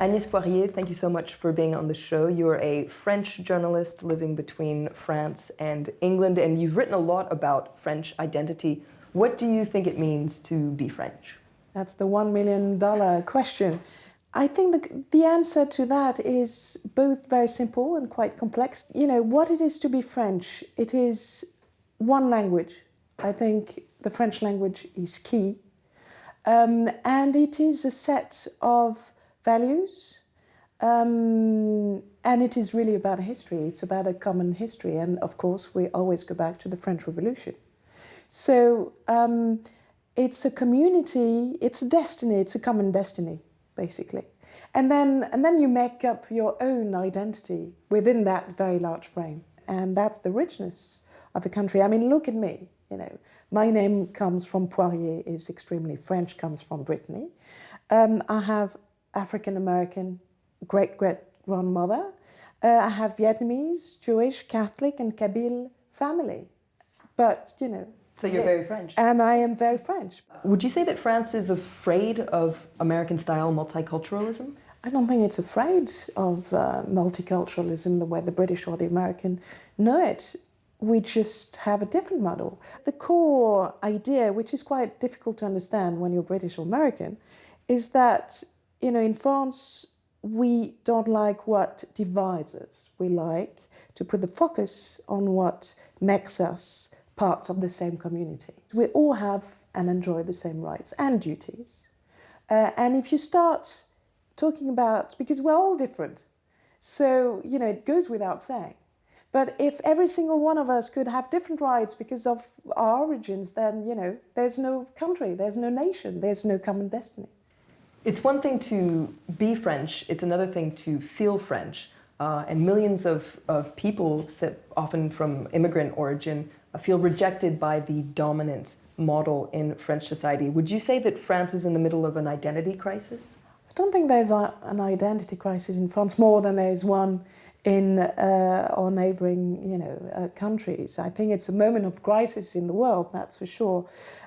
Agnès Poirier, thank you so much for being on the show. You're a French journalist living between France and England, and you've written a lot about French identity. What do you think it means to be French? That's the $1 million question. I think the answer to that is both very simple and quite complex. You know, what it is to be French, it is one language. I think the French language is key. And it is a set of values, and it is really about history. It's about a common history, and of course we always go back to the French Revolution. So it's a community, it's a destiny, it's a common destiny, basically. And then you make up your own identity within that very large frame, and that's the richness of a country. I mean, look at me, you know. My name comes from Poirier, is extremely French, comes from Brittany. I have African-American great-great-grandmother. I have Vietnamese, Jewish, Catholic and Kabyle family. But, you know... So you're very French. And I am very French. Would you say that France is afraid of American-style multiculturalism? I don't think it's afraid of multiculturalism the way the British or the American know it. We just have a different model. The core idea, which is quite difficult to understand when you're British or American, is that, you know, in France, we don't like what divides us. We like to put the focus on what makes us part of the same community. We all have and enjoy the same rights and duties. And if you start talking about, because we're all different, so, you know, it goes without saying. But if every single one of us could have different rights because of our origins, then, you know, there's no country, there's no nation, there's no common destiny. It's one thing to be French, it's another thing to feel French. And millions of people, often from immigrant origin, feel rejected by the dominant model in French society. Would you say that France is in the middle of an identity crisis? I don't think there's an identity crisis in France more than there is one in our neighbouring, you know, countries. I think it's a moment of crisis in the world, that's for sure.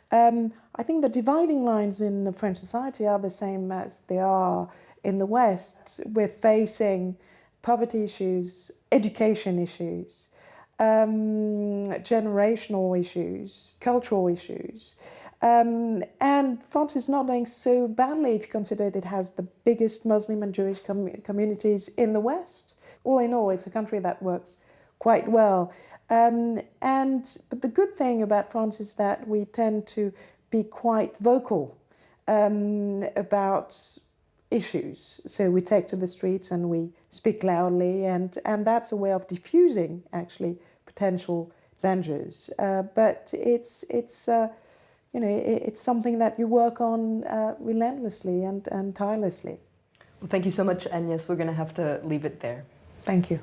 I think the dividing lines in French society are the same as they are in the West. We're facing poverty issues, education issues, generational issues, cultural issues. And France is not doing so badly if you consider it has the biggest Muslim and Jewish communities in the West. All in all, it's a country that works quite well. But the good thing about France is that we tend to be quite vocal about issues. So we take to the streets and we speak loudly, and that's a way of diffusing, actually, potential dangers. But it's you know, it's something that you work on relentlessly and tirelessly. Well, thank you so much, Agnès. We're going to have to leave it there. Thank you.